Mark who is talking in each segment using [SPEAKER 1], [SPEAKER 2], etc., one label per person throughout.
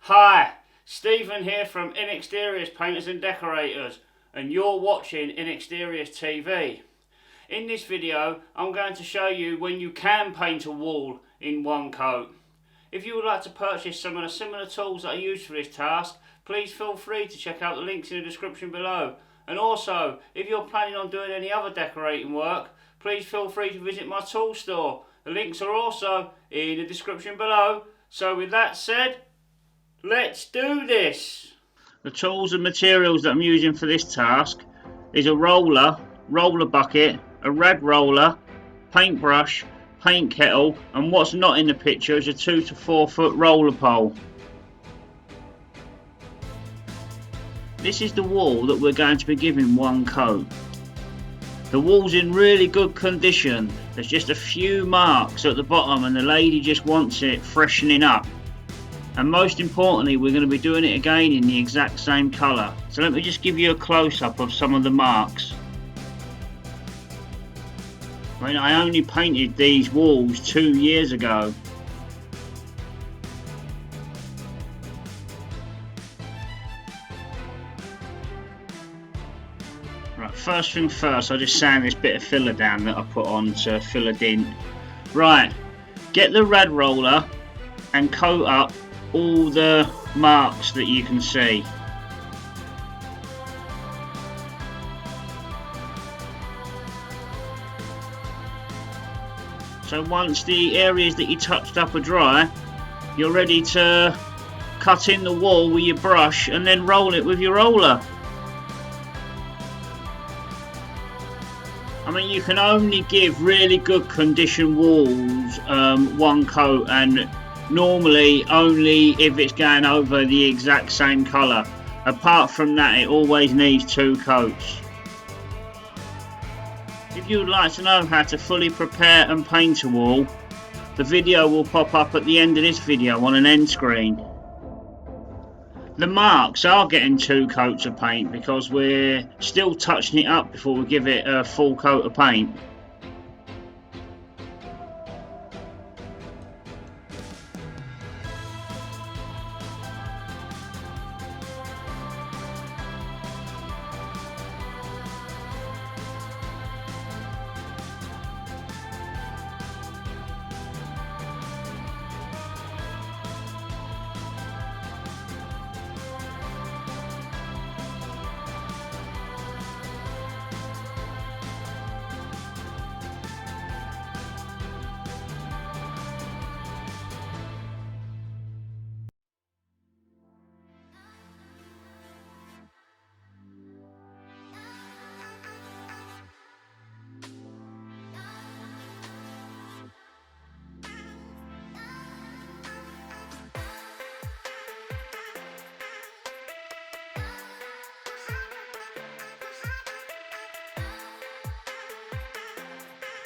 [SPEAKER 1] Hi, Stephen here from INEXTERIORS Painters and Decorators, and you're watching INEXTERIORS TV. In this video, I'm going to show you when you can paint a wall in one coat. If you would like to purchase some of the similar tools that are used for this task, please feel free to check out the links in the description below. And also, if you're planning on doing any other decorating work, please feel free to visit my tool store. The links are also in the description below. So with that said, let's do this! The tools and materials that I'm using for this task is a roller bucket, a rad roller, paintbrush, paint kettle, and what's not in the picture is a 2 to 4 foot roller pole. This is the wall that we're going to be giving one coat. The wall's in really good condition. There's just a few marks at the bottom and the lady just wants it freshening up. And most importantly, we're going to be doing it again in the exact same colour. So let me just give you a close-up of some of the marks. I mean, I only painted these walls 2 years ago. Right, first thing first, I'll just sand this bit of filler down that I put on to fill a dint. Right, get the rad roller and coat up all the marks that you can see. So once the areas that you touched up are dry, you're ready to cut in the wall with your brush and then roll it with your roller. I mean, you can only give really good condition walls one coat, and normally only if it's going over the exact same colour. Apart from that, it always needs 2 coats. If you would like to know how to fully prepare and paint a wall, the video will pop up at the end of this video on an end screen. The marks are getting 2 coats of paint because we're still touching it up before we give it a full coat of paint.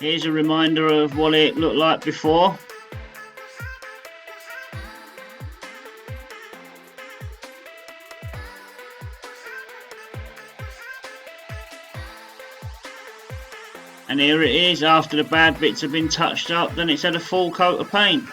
[SPEAKER 1] Here's a reminder of what it looked like before. And here it is after the bad bits have been touched up, then it's had a full coat of paint.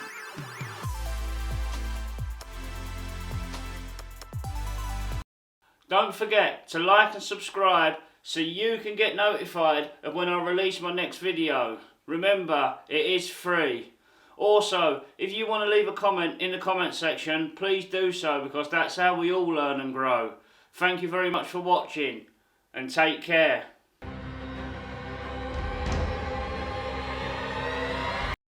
[SPEAKER 1] Don't forget to like and subscribe so you can get notified of when I release my next video. Remember, it is free. Also, if you want to leave a comment in the comment section, please do so, because that's how we all learn and grow. Thank you very much for watching, and take care.